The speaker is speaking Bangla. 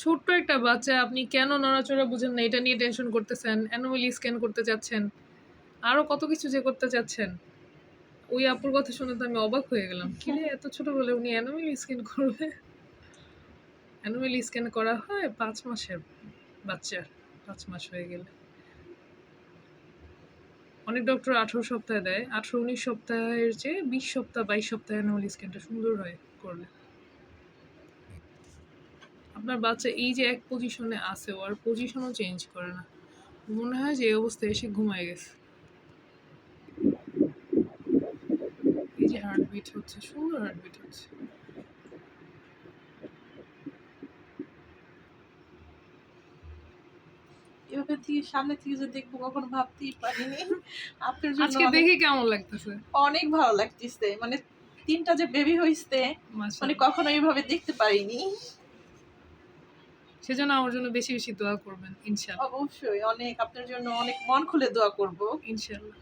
ছোট্ট একটা বাচ্চা, আপনি কেন নড়াচড়া বুঝেন না এটা নিয়ে টেনশন করতেছেন, অ্যানোমালি স্ক্যান করতে চাচ্ছেন, আরো কত কিছু যে করতে চাচ্ছেন। ওই আপুর কথা শুনে তো আমি অবাক হয়ে গেলাম। কিরে এত ছোট বলে উনি অ্যানোমালি স্ক্যান করবে? অ্যানোমালি স্ক্যান করা হয় ৫ মাসের বাচ্চার, ৫ মাস হয়ে গেলে। অনেক ডক্টর ১৮ সপ্তাহে দেয়। ১৮-১৯ সপ্তাহের চেয়ে ২০ সপ্তাহ ২২ সপ্তাহে অ্যানোমালি স্ক্যানটা সুন্দর হয় করলে। আপনার বাচ্চা এই যে এক পজিশনে আছে, ও আর পজিশনও চেঞ্জ করে না। মনে হয় যে এই অবস্থায় এসে ঘুমায় গেছে। এই যে হার্টবিট হচ্ছে, সুন্দর হার্টবিট হচ্ছে। এভাবে থেকে সামনে থেকে যে দেখবো কখনো ভাবতেই পারিনি। আপনার জন্য আজকে দেখে কেমন লাগতেছে? অনেক ভালো লাগতেছে। মানে ৩টা যে বেবি হইছে মানে মাশাআল্লাহ। কখনো এইভাবে দেখতে পারিনি। সেজন্য আমার জন্য বেশি বেশি দোয়া করবেন ইনশাআল্লাহ। অবশ্যই অনেক আপনার জন্য অনেক মন খুলে দোয়া করব। ইনশাআল্লাহ।